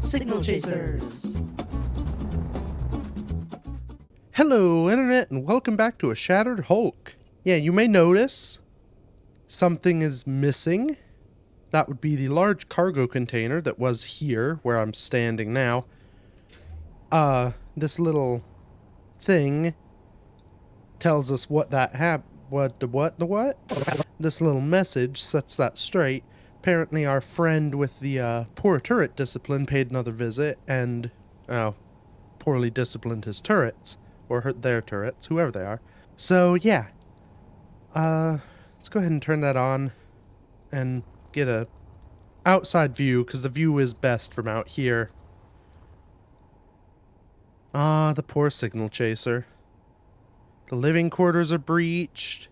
Signal Chasers. Hello, Internet, and welcome back to A Shattered Hulk. Yeah, you may notice something is missing. That would be the large cargo container that was here, where I'm standing now. This little thing tells us what that what? This little message sets that straight. Apparently our friend with the poor turret discipline paid another visit and, poorly disciplined his turrets. Or their turrets, whoever they are. So, yeah. Let's go ahead and turn that on and get a outside view, because the view is best from out here. Ah, the poor signal chaser. The living quarters are breached.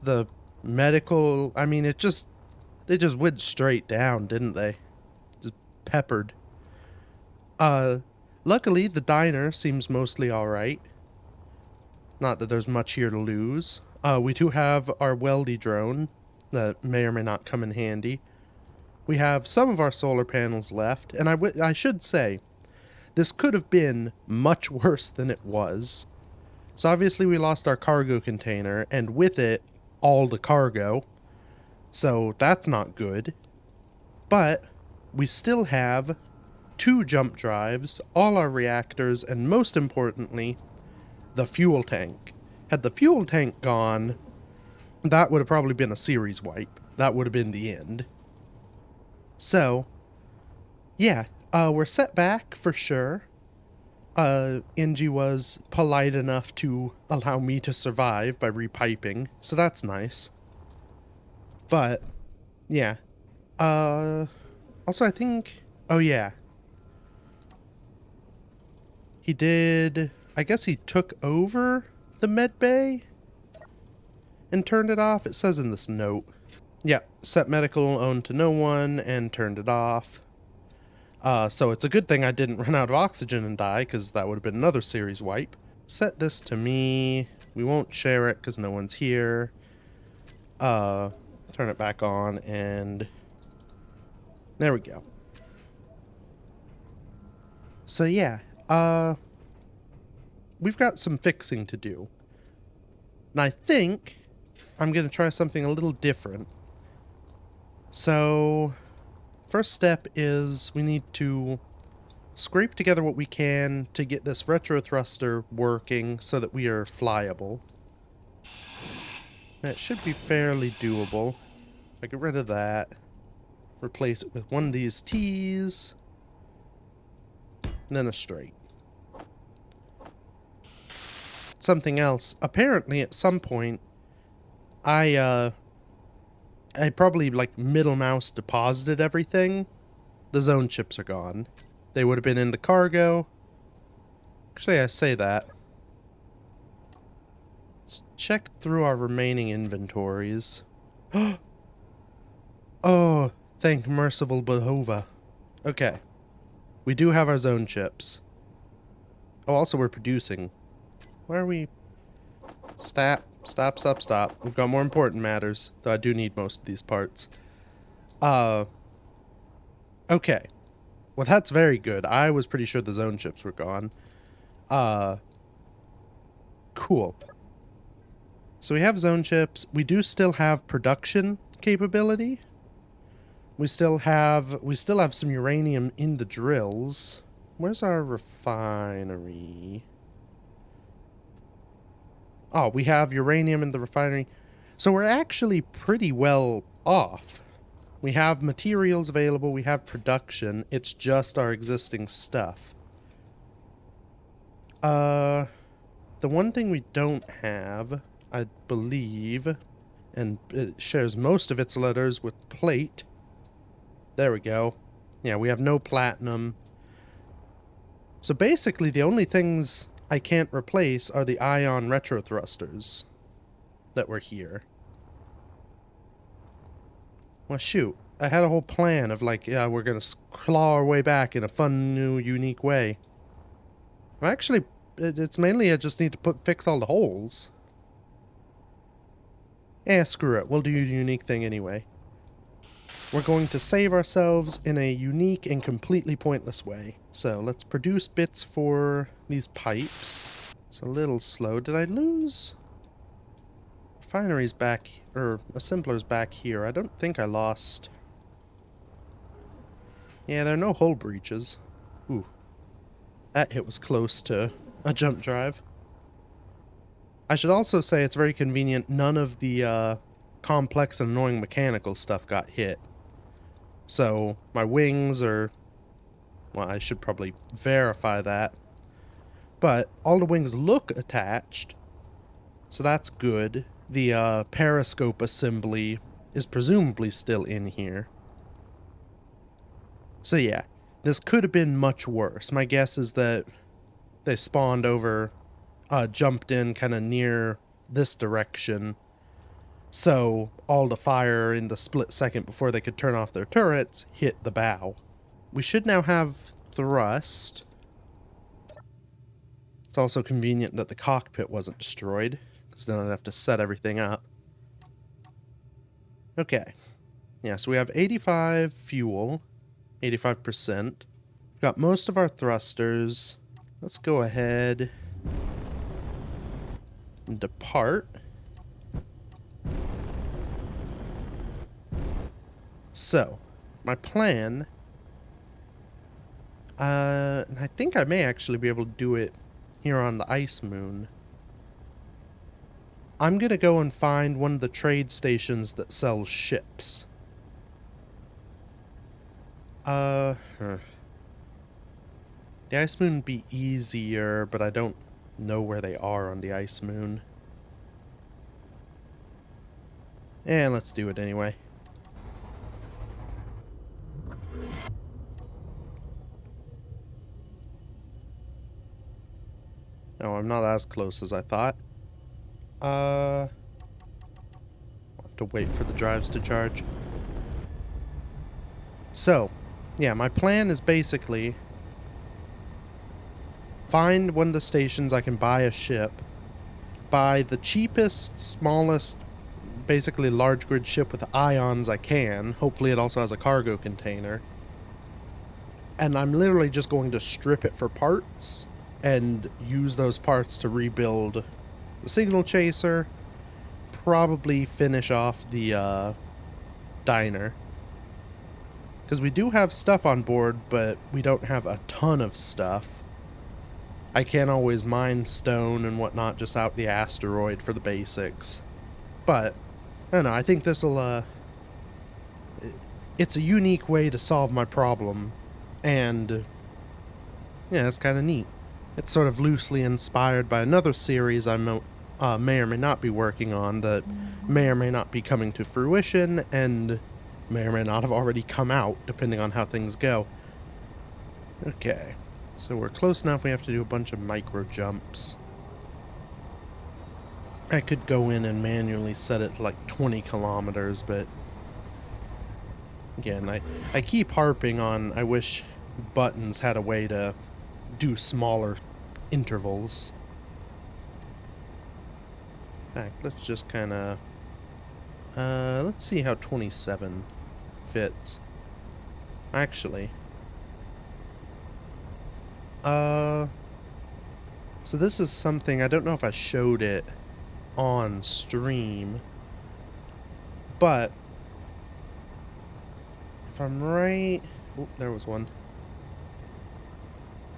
The medical, I mean, they just went straight down, didn't they? Just peppered. Luckily, the diner seems mostly alright. Not that there's much here to lose. We do have our weldy drone that may or may not come in handy. We have some of our solar panels left, and I should say, this could have been much worse than it was. So obviously we lost our cargo container, and with it, all the cargo. So that's not good. But we still have 2 jump drives, all our reactors, and most importantly, the fuel tank. Had the fuel tank gone, that would have probably been a series wipe. That would have been the end. So, yeah, we're set back for sure. Inji was polite enough to allow me to survive by repiping, so that's nice. But, yeah. Also I think, oh yeah. He did, I guess he took over the med bay and turned it off. It says in this note. Yeah, set medical owned to no one and turned it off. So it's a good thing I didn't run out of oxygen and die, because that would have been another series wipe. Set this to me. We won't share it because no one's here. Turn it back on, and there we go. So yeah, we've got some fixing to do. And I think I'm going to try something a little different. So, first step is we need to scrape together what we can to get this retro thruster working so that we are flyable. That should be fairly doable. If I get rid of that, replace it with one of these T's, and then a straight. Something else. Apparently, at some point, I probably, like, middle mouse deposited everything. The zone chips are gone. They would have been in the cargo. Actually, I say that. Let's check through our remaining inventories. Oh, thank merciful Jehovah. Okay. We do have our zone chips. Oh, also we're producing. Where are we? Stop. We've got more important matters, though I do need most of these parts. Okay. Well, that's very good. I was pretty sure the zone chips were gone. Cool. So we have zone chips. We do still have production capability. We still have some uranium in the drills. Where's our refinery? Oh, we have uranium in the refinery. So we're actually pretty well off. We have materials available, we have production, it's just our existing stuff. The one thing we don't have, I believe, and it shares most of its letters with plate. There we go. Yeah, we have no platinum. So basically the only things I can't replace are the ion retro thrusters that were here. Well, shoot. I had a whole plan of, like, yeah, we're gonna claw our way back in a fun, new, unique way. Actually, it's mainly I just need to fix all the holes. Eh, screw it. We'll do the unique thing anyway. we're going to save ourselves in a unique and completely pointless way. So let's produce bits for these pipes. It's a little slow. Did I lose? Refinery's back, or assembler's back here. I don't think I lost. Yeah, there are no hull breaches. Ooh. That hit was close to a jump drive. I should also say it's very convenient none of the complex and annoying mechanical stuff got hit. So my wings are... well, I should probably verify that. But all the wings look attached, so that's good. The periscope assembly is presumably still in here. So yeah, this could have been much worse. My guess is that they spawned over, jumped in kind of near this direction, so all the fire in the split second before they could turn off their turrets hit the bow. We should now have thrust. It's also convenient that the cockpit wasn't destroyed, because then I'd have to set everything up. Okay. Yeah, so we have 85 fuel, 85%. We've got most of our thrusters. Let's go ahead and depart. So, my plan, and I think I may actually be able to do it here on the ice moon. I'm gonna go and find one of the trade stations that sells ships. The ice moon would be easier, but I don't know where they are on the ice moon. And let's do it anyway. No, I'm not as close as I thought. I'll have to wait for the drives to charge. So, yeah, my plan is basically find one of the stations I can buy a ship, buy the cheapest, smallest, basically large grid ship with ions I can. Hopefully it also has a cargo container. And I'm literally just going to strip it for parts and use those parts to rebuild the signal chaser, probably finish off the diner. Because we do have stuff on board, but we don't have a ton of stuff. I can't always mine stone and whatnot just out the asteroid for the basics. But, I don't know, I think this'll, it's a unique way to solve my problem. And, yeah, it's kind of neat. It's sort of loosely inspired by another series I may or may not be working on that may or may not be coming to fruition and may or may not have already come out, depending on how things go. Okay, so we're close enough. We have to do a bunch of micro jumps. I could go in and manually set it to like 20 kilometers, but again, I keep harping on I wish buttons had a way to do smaller intervals. In fact, let's just kind of let's see how 27 fits. Actually, so this is something I don't know if I showed it on stream, but if I'm right, oh, there was one.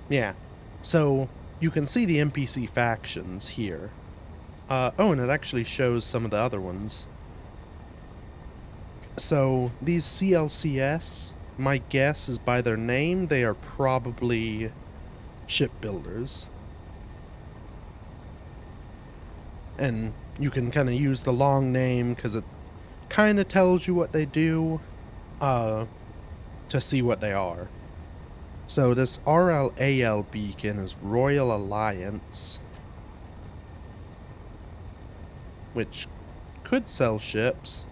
Yeah, so you can see the NPC factions here. Oh, and it actually shows some of the other ones. So, these CLCS, my guess is by their name, they are probably shipbuilders. And you can kind of use the long name because it kind of tells you what they do, to see what they are. So this RLAL beacon is Royal Alliance, which could sell ships.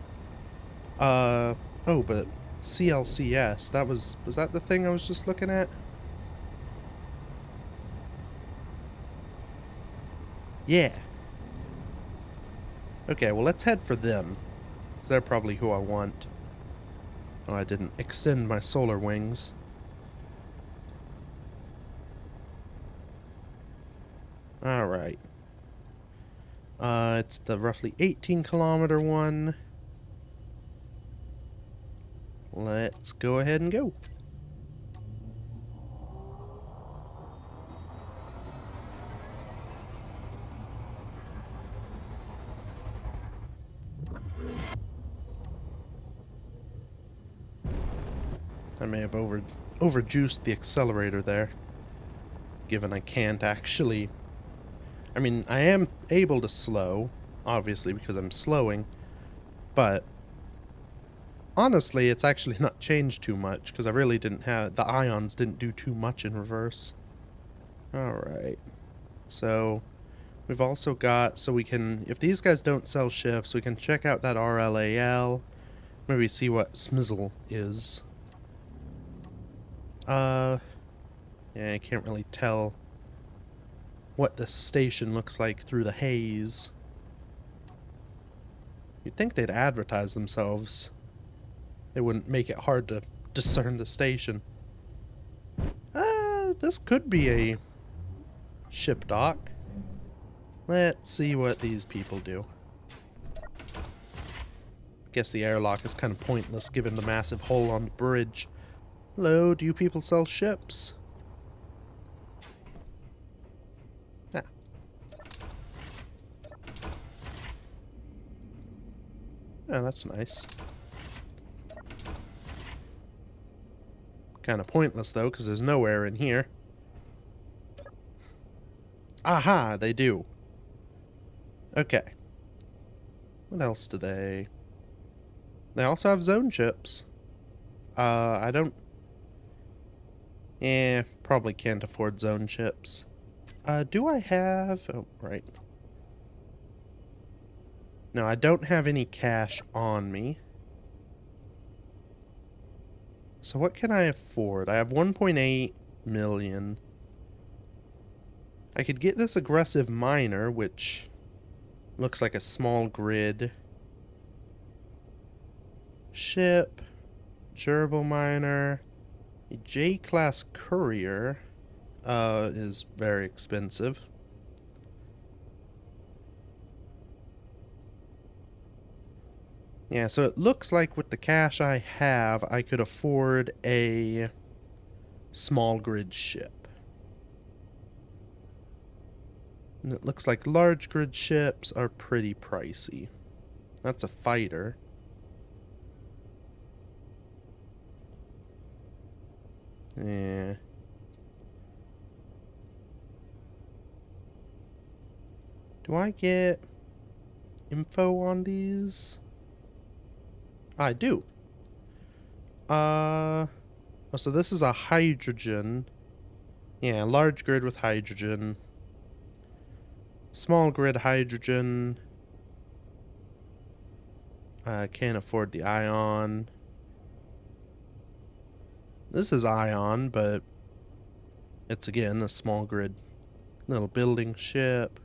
Oh, but CLCS, was that the thing I was just looking at? Yeah. Okay, well let's head for them. 'Cause they're probably who I want. Oh, I didn't extend my solar wings. Alright. It's the roughly 18-kilometer one. Let's go ahead and go. I may have overjuiced the accelerator there, given I can't actually... I mean, I am able to slow, obviously, because I'm slowing, but honestly, it's actually not changed too much, because I really didn't have... the ions didn't do too much in reverse. Alright. So, we've also got... so we can... if these guys don't sell ships, we can check out that RLAL, maybe see what Smizzle is. Yeah, I can't really tell what the station looks like through the haze. You'd think they'd advertise themselves. They wouldn't make it hard to discern the station. This could be a ship dock. Let's see what these people do. Guess the airlock is kind of pointless given the massive hole on the bridge. Hello, do you people sell ships? Ah. Oh, that's nice. Kind of pointless though, because there's no air in here. Aha, they do. Okay. What else do they... they also have zone ships. I don't... probably can't afford zone ships. Do I have... oh, right. No, I don't have any cash on me. So what can I afford? I have 1.8 million. I could get this aggressive miner, which looks like a small grid. Ship. Gerbil miner. A J-class courier is very expensive. Yeah, so it looks like with the cash I have, I could afford a small grid ship. And it looks like large grid ships are pretty pricey. That's a fighter. Yeah. Do I get info on these? I do. Oh, so this is a hydrogen. Yeah, large grid with hydrogen. Small grid hydrogen. Can't afford the ion. This is ion, but it's again a small grid. Little building ship.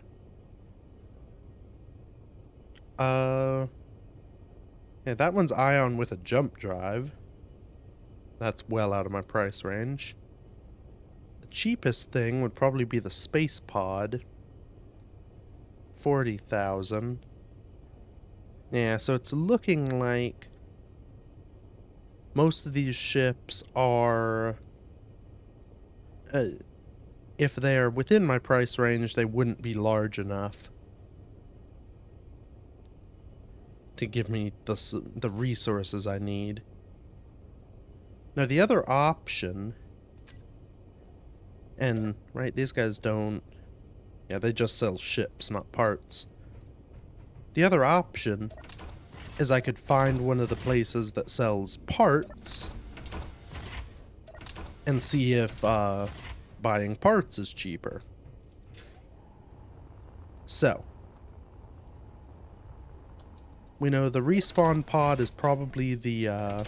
Yeah, that one's ion with a jump drive. That's well out of my price range. The cheapest thing would probably be the space pod. 40,000. Yeah, so it's looking like most of these ships are... if they're within my price range, they wouldn't be large enough to give me the resources I need. Now, the other option... and, right, these guys don't... yeah, they just sell ships, not parts. The other option is I could find one of the places that sells parts and see if buying parts is cheaper. So, we know the respawn pod is probably the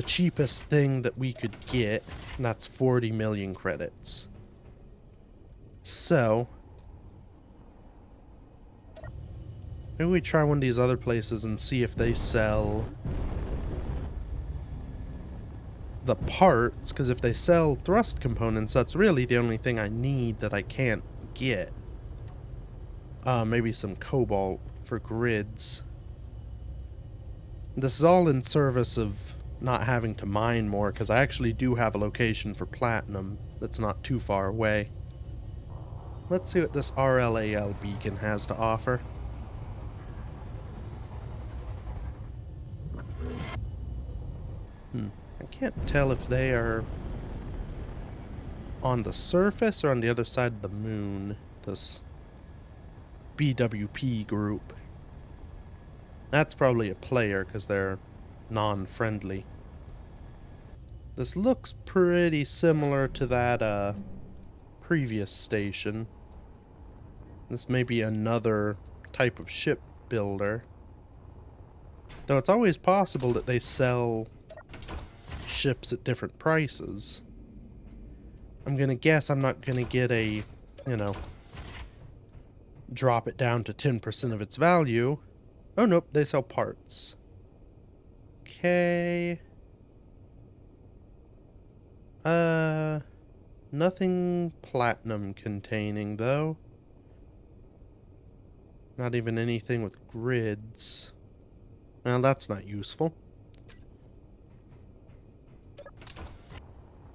cheapest thing that we could get, and that's 40 million credits. So, maybe we try one of these other places and see if they sell the parts, because if they sell thrust components, that's really the only thing I need that I can't get. Maybe some cobalt for grids. This is all in service of not having to mine more, because I actually do have a location for platinum that's not too far away. Let's see what this RLAL beacon has to offer. I can't tell if they are on the surface or on the other side of the moon, this BWP group. That's probably a player because they're non-friendly. This looks pretty similar to that previous station. This may be another type of ship builder. Though it's always possible that they sell ships at different prices. I'm gonna guess I'm not gonna get a, you know, drop it down to 10% of its value. Oh nope, they sell parts. Okay. Nothing platinum containing though. Not even anything with grids. Well, that's not useful.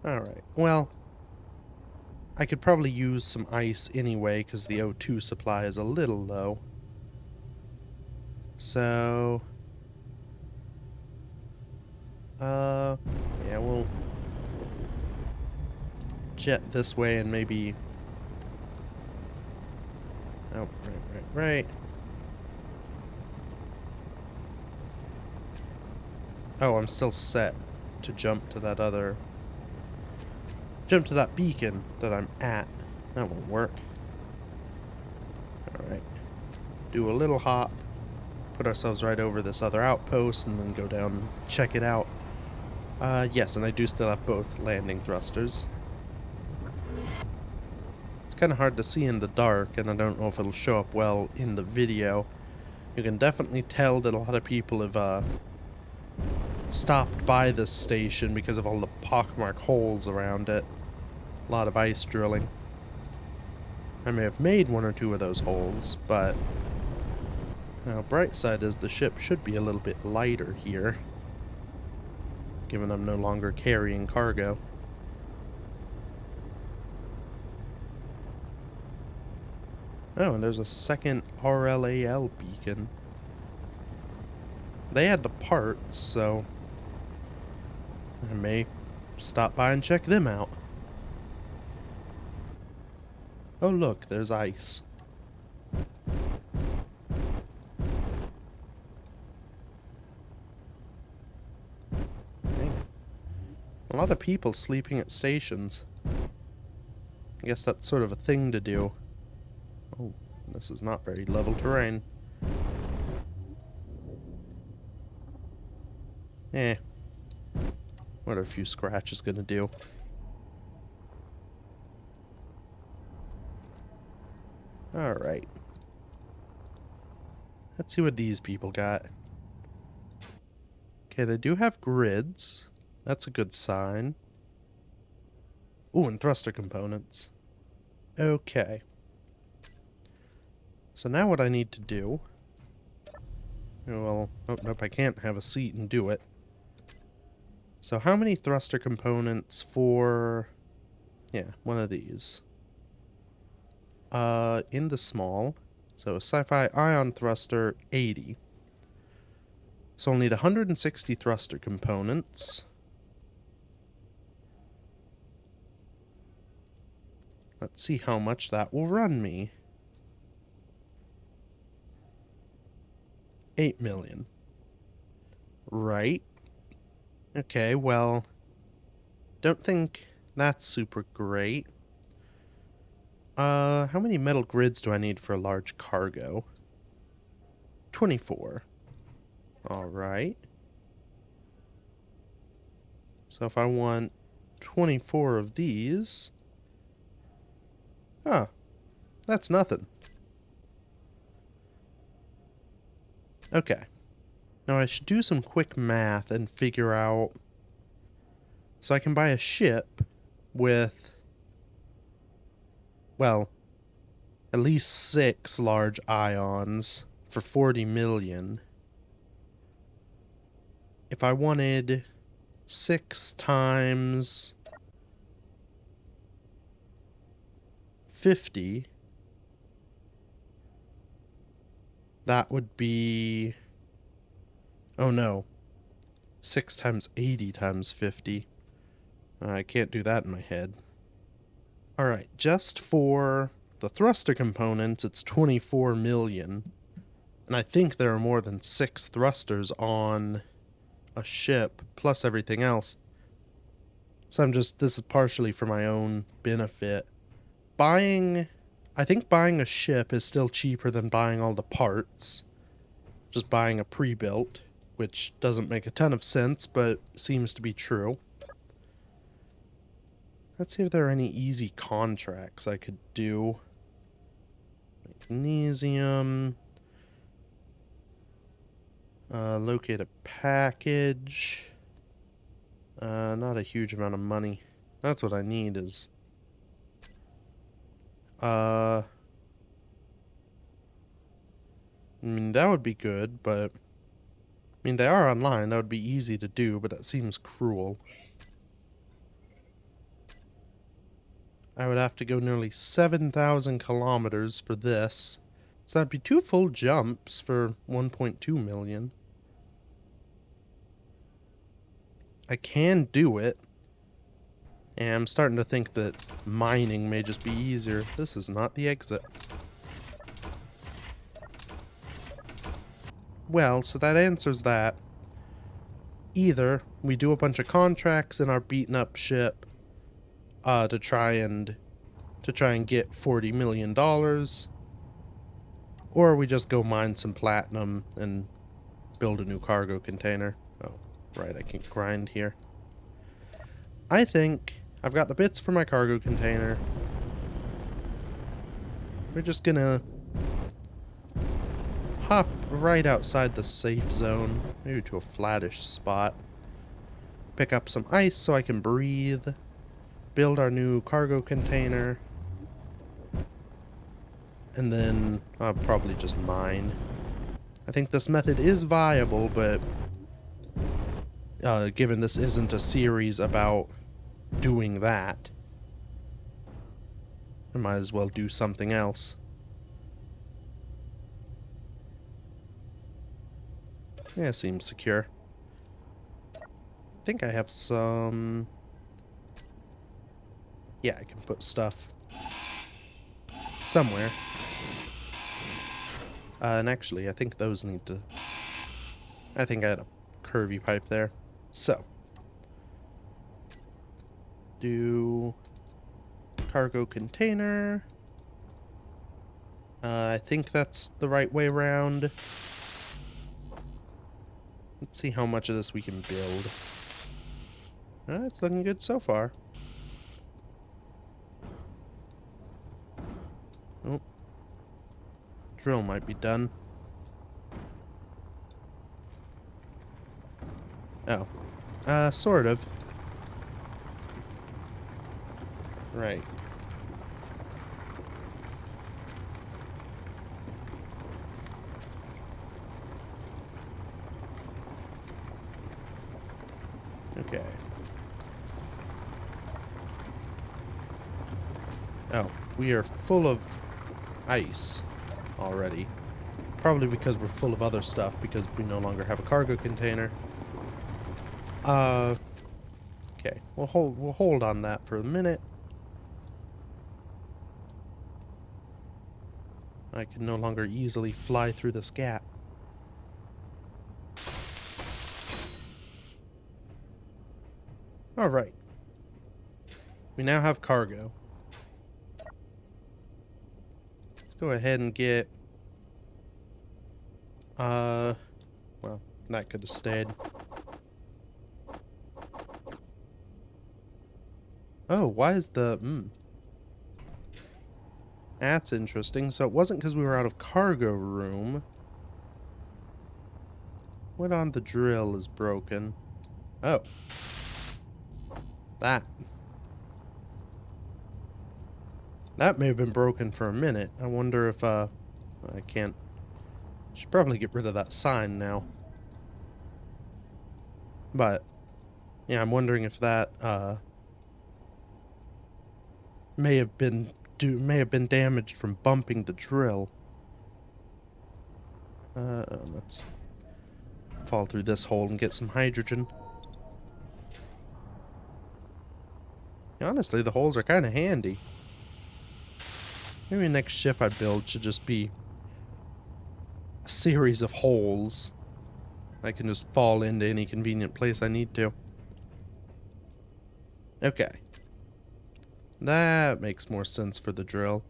Alright, well, I could probably use some ice anyway because the O2 supply is a little low. So, yeah, we'll jet this way and maybe... Oh, right. Oh, I'm still set to jump to that other... Jump to that beacon that I'm at. That won't work. Alright. Do a little hop. Put ourselves right over this other outpost and then go down and check it out. Yes, and I do still have both landing thrusters. It's kind of hard to see in the dark, and I don't know if it'll show up well in the video. You can definitely tell that a lot of people have stopped by this station because of all the pockmark holes around it. A lot of ice drilling. I may have made one or two of those holes, but... Now, bright side is the ship should be a little bit lighter here, given I'm no longer carrying cargo. Oh, and there's a second RLAL beacon. They had the parts, so I may stop by and check them out. Oh look, there's ice. A lot of people sleeping at stations. I guess that's sort of a thing to do. Oh, this is not very level terrain. What are a few scratches gonna do? Alright. Let's see what these people got. Okay, they do have grids. That's a good sign. Ooh, and thruster components. Okay. So now what I need to do... Well, oh, nope, I can't have a seat and do it. So how many thruster components for... Yeah, one of these. In the small. So sci-fi ion thruster, 80. So I'll need 160 thruster components. Let's see how much that will run me. 8 million. Right. Okay, well, don't think that's super great. How many metal grids do I need for a large cargo? 24. Alright. So if I want 24 of these... Huh. That's nothing. Okay. Now I should do some quick math and figure out... So I can buy a ship with, well, at least 6 large ions for 40 million. If I wanted 6 times 50, that would be, oh no, 6 times 80 times 50. I can't do that in my head. Alright, just for the thruster components, it's 24 million. And I think there are more than 6 thrusters on a ship, plus everything else. So this is partially for my own benefit. I think buying a ship is still cheaper than buying all the parts. Just buying a pre-built, which doesn't make a ton of sense, but seems to be true. Let's see if there are any easy contracts I could do. Magnesium. Locate a package. Not a huge amount of money. That's what I need is... I mean, that would be good, but... I mean, they are online. That would be easy to do, but that seems cruel. I would have to go nearly 7,000 kilometers for this. So that'd be 2 full jumps for 1.2 million. I can do it. And I'm starting to think that mining may just be easier. This is not the exit. Well, so that answers that. Either we do a bunch of contracts in our beaten up ship to try and get $40 million, or we just go mine some platinum and build a new cargo container. Oh, right, I can grind here. I think I've got the bits for my cargo container. We're just gonna hop right outside the safe zone, maybe to a flattish spot. Pick up some ice so I can breathe. Build our new cargo container. And then I'll probably just mine. I think this method is viable, but given this isn't a series about doing that, I might as well do something else. Yeah, seems secure. I think I have some... Yeah, I can put stuff somewhere. And actually, I think those need to... I think I had a curvy pipe there. So. Do... cargo container. I think that's the right way around. Let's see how much of this we can build. It's looking good so far. Oh. Drill might be done. Oh. Sort of. Right. Okay. Oh, we are full of ice already. Probably because we're full of other stuff, because we no longer have a cargo container. Okay. We'll hold on that for a minute. I can no longer easily fly through this gap. Alright. We now have cargo. Let's go ahead and get... well, that could have stayed. Oh, why is the... That's interesting. So it wasn't because we were out of cargo room. What on the drill is broken? Oh. That. That may have been broken for a minute. I wonder if, I can't. Should probably get rid of that sign now. But, yeah, I'm wondering if that, may have been damaged from bumping the drill. Let's fall through this hole and get some hydrogen. Honestly, the holes are kind of handy. Maybe the next ship I build should just be a series of holes. I can just fall into any convenient place I need to. Okay. That makes more sense for the drill.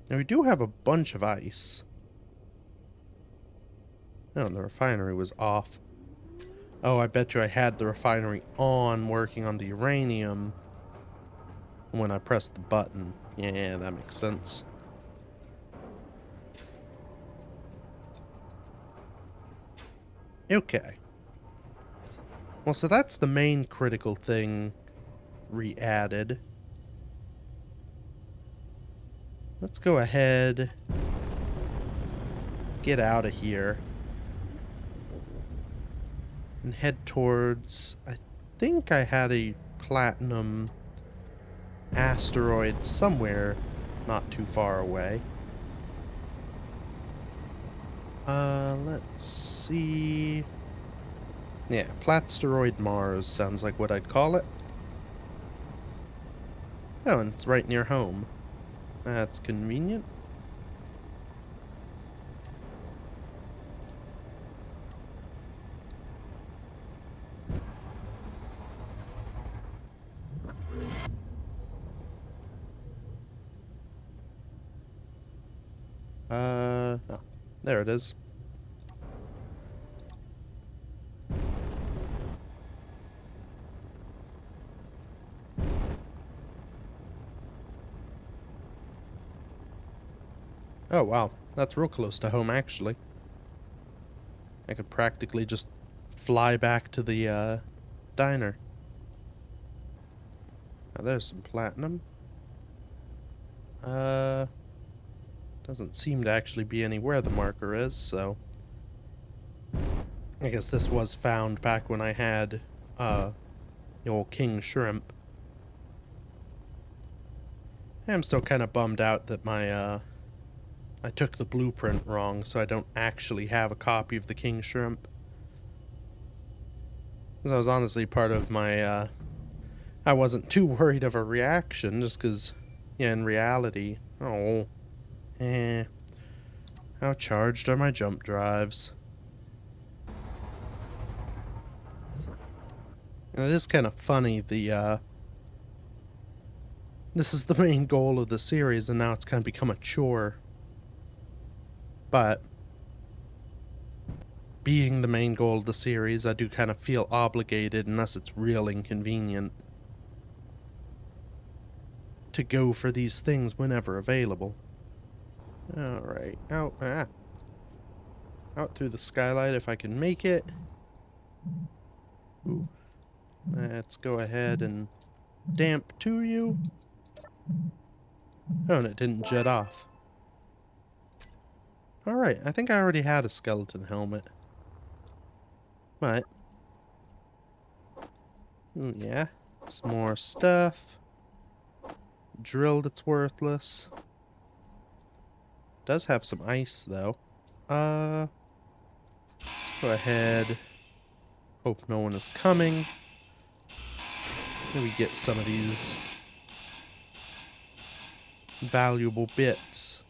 Now we do have a bunch of ice. Oh, the refinery was off. Oh, I bet you I had the refinery on working on the uranium when I pressed the button. Yeah, that makes sense. Okay. Well, so that's the main critical thing re-added. Let's go ahead, get out of here, and head towards, I think I had a platinum asteroid somewhere not too far away. Let's see. Yeah, Platsteroid Mars sounds like what I'd call it. Oh, and it's right near home. That's convenient. Oh, there it is. Oh, wow. That's real close to home, actually. I could practically just fly back to the, diner. Now, there's some platinum. Doesn't seem to actually be anywhere the marker is, so... I guess this was found back when I had, the old king shrimp. I'm still kind of bummed out that my, I took the blueprint wrong, so I don't actually have a copy of the king shrimp. Because that was honestly part of my, I wasn't too worried of a reaction, just because, yeah, in reality, how charged are my jump drives? And it is kind of funny, this is the main goal of the series, and now it's kind of become a chore. But, being the main goal of the series, I do kind of feel obligated, unless it's real inconvenient, to go for these things whenever available. Alright, out through the skylight if I can make it. Ooh. Let's go ahead and damp to you. Oh, and it didn't jet off. Alright, I think I already had a skeleton helmet. But... ooh, yeah. Some more stuff. Drill that's worthless. Does have some ice, though. Let's go ahead. Hope no one is coming. Maybe get some of these valuable bits.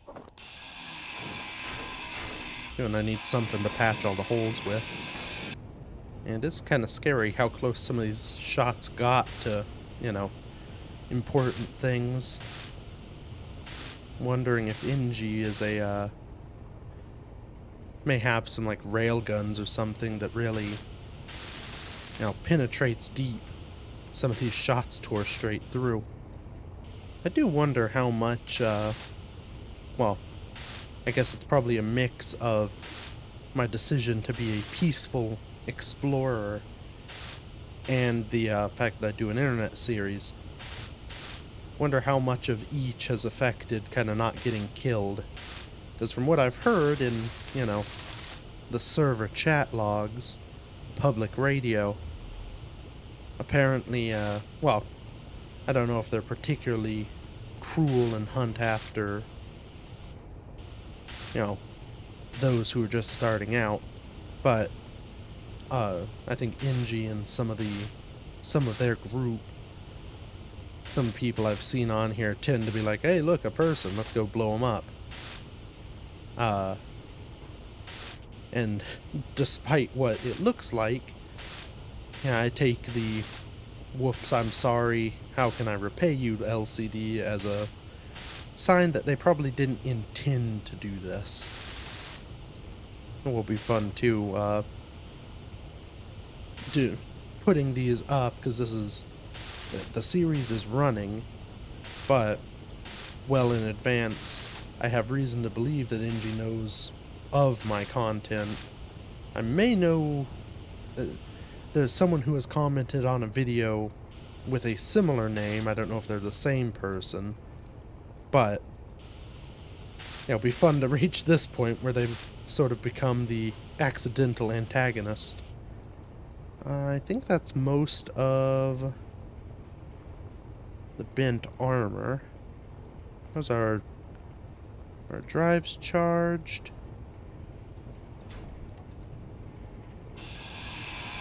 And I need something to patch all the holes with. And it's kind of scary how close some of these shots got to, you know, important things. Wondering if Inji is a, may have some, like, rail guns or something that really, you know, penetrates deep. Some of these shots tore straight through. I do wonder how much, well, I guess it's probably a mix of my decision to be a peaceful explorer and the fact that I do an internet series. Wonder how much of each has affected kind of not getting killed. Because from what I've heard in, you know, the server chat logs, public radio, apparently, well, I don't know if they're particularly cruel and hunt after, you know, those who are just starting out, but I think Ingie and some of their group, some people I've seen on here tend to be like, hey, look, a person, let's go blow them up. And despite what it looks like, yeah, I take the whoops, I'm sorry, how can I repay you LCD as a sign that they probably didn't intend to do this. It will be fun too, putting these up, because this is, the series is running, but well in advance, I have reason to believe that Ingie knows of my content. I may know, there's someone who has commented on a video with a similar name. I don't know if they're the same person, but it'll be fun to reach this point where they've sort of become the accidental antagonist. I think that's most of the bent armor. How's our drives charged?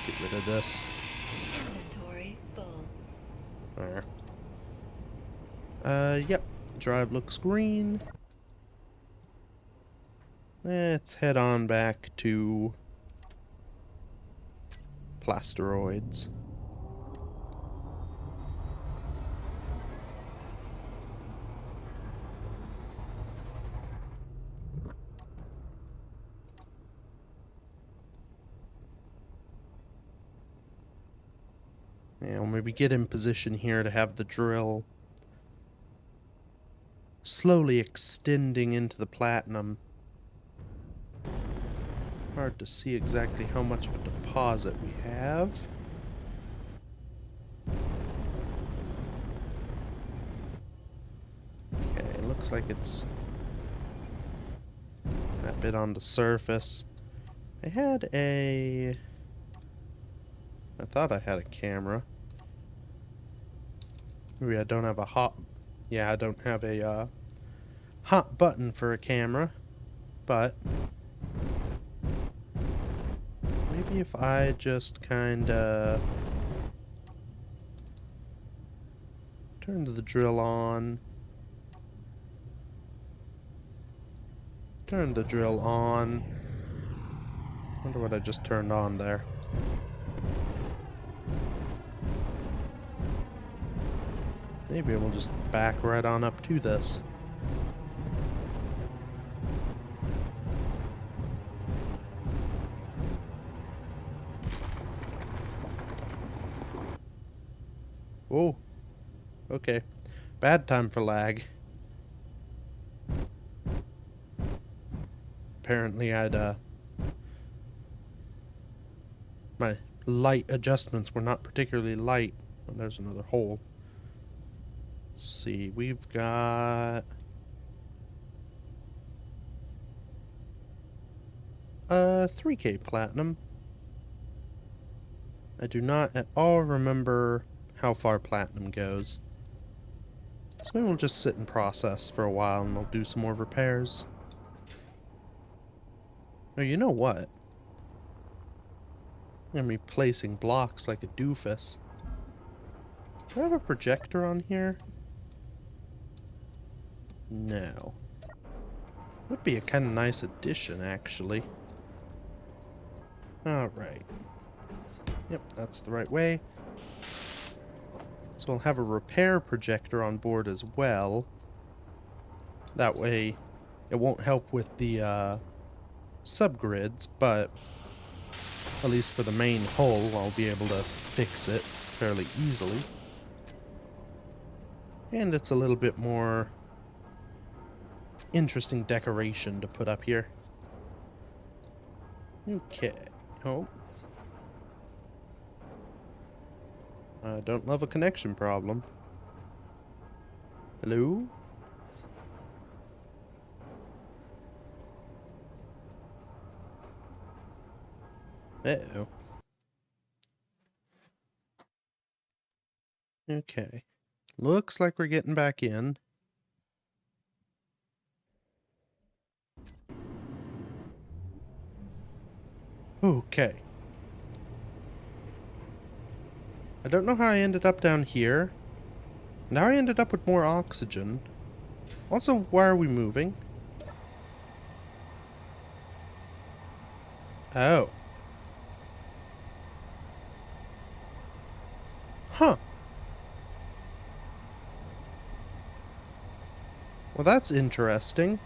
Get rid of this. Inventory full. Yep. Drive looks green. Let's head on back to Plasteroids. Yeah, we'll maybe get in position here to have the drill slowly extending into the platinum. Hard to see exactly how much of a deposit we have. Okay, looks like it's that bit on the surface. I thought I had a camera. Maybe I don't have a hot... Yeah, I don't have a hot button for a camera, but maybe if I just kinda turn the drill on, turn the drill on. Wonder what I just turned on there. Maybe we'll just back right on up to this. Oh, okay. Bad time for lag. Apparently my light adjustments were not particularly light. Oh, there's another hole. Let's see, we've got 3K platinum. I do not at all remember how far platinum goes. So maybe we'll just sit and process for a while and we'll do some more repairs. Oh, you know what? I'm gonna be placing blocks like a doofus. Do I have a projector on here? No. Would be a kind of nice addition, actually. Alright. Yep, that's the right way. So we'll have a repair projector on board as well. That way, it won't help with the subgrids, but at least for the main hull, I'll be able to fix it fairly easily. And it's a little bit more interesting decoration to put up here. Okay. Oh. I don't love a connection problem. Hello? Uh-oh. Okay. Looks like we're getting back in. Okay. I don't know how I ended up down here. Now I ended up with more oxygen. Also, why are we moving? Oh. Huh. Well, that's interesting.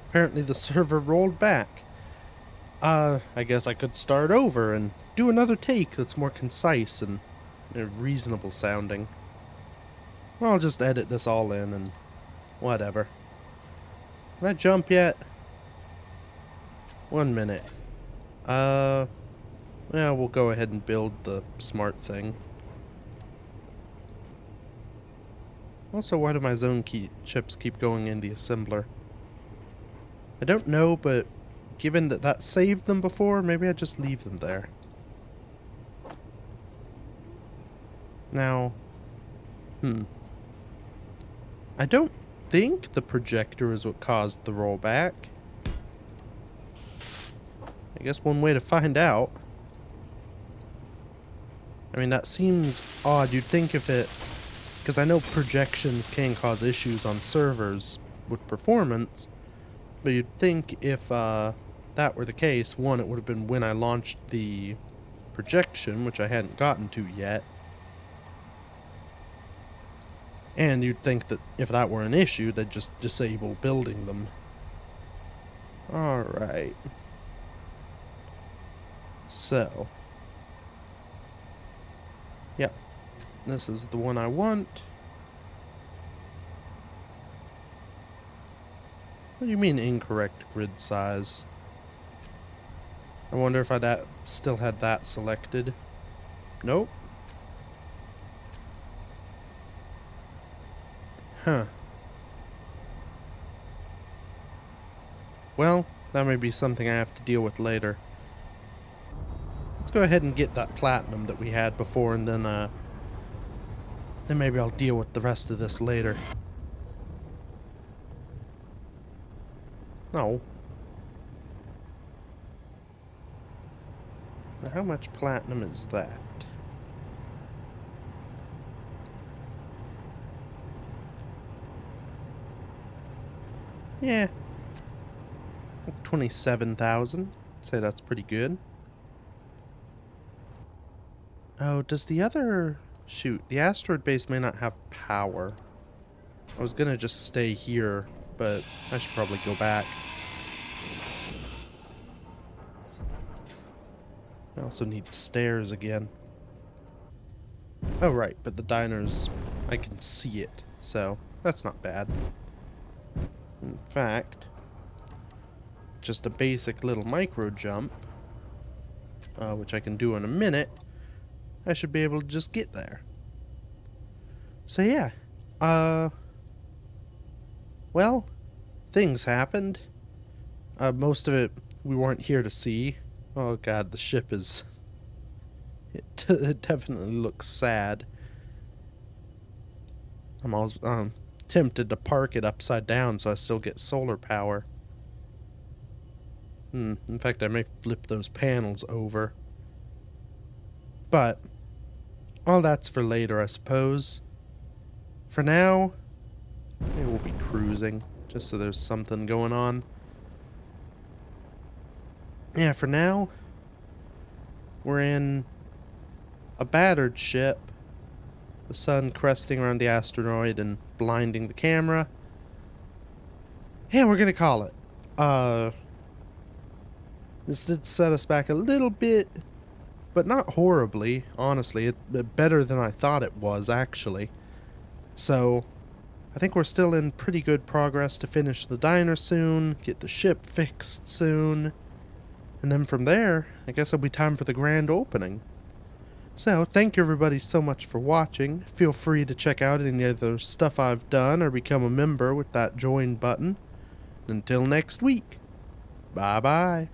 Apparently the server rolled back. I guess I could start over and do another take that's more concise and reasonable sounding. Well, I'll just edit this all in and whatever. Can I jump yet? 1 minute. Yeah, we'll go ahead and build the smart thing. Also, why do my zone chips keep going in the assembler? I don't know, but given that that saved them before, maybe I just leave them there. Now, I don't think the projector is what caused the rollback. I guess one way to find out. I mean, that seems odd. You'd think if it... Because I know projections can cause issues on servers with performance, but you'd think if that were the case, one, it would have been when I launched the projection, which I hadn't gotten to yet. And you'd think that if that were an issue, they'd just disable building them. Alright. So. Yep. This is the one I want. What do you mean incorrect grid size? I wonder if I still had that selected. Nope. Huh. Well, that may be something I have to deal with later. Let's go ahead and get that platinum that we had before, and then maybe I'll deal with the rest of this later. No. Now, how much platinum is that? Yeah. 27,000. Say that's pretty good. Oh, does the other... Shoot, the asteroid base may not have power. I was gonna just stay here, but I should probably go back. I also need stairs again. Oh, right, but the diner's... I can see it, so that's not bad. In fact, just a basic little micro jump, which I can do in a minute, I should be able to just get there. So yeah, well, things happened. Most of it we weren't here to see. Oh god, the ship is... It definitely looks sad. I'm always tempted to park it upside down so I still get solar power. In fact, I may flip those panels over. But all that's for later, I suppose. For now, maybe we'll be cruising, just so there's something going on. Yeah, for now, we're in a battered ship. The sun cresting around the asteroid and blinding the camera. Yeah, we're gonna call it. This did set us back a little bit, but not horribly, honestly. It better than I thought it was, actually. So, I think we're still in pretty good progress to finish the diner soon, get the ship fixed soon, and then from there, I guess it'll be time for the grand opening. So, thank you everybody so much for watching. Feel free to check out any of the stuff I've done or become a member with that join button. Until next week, bye bye.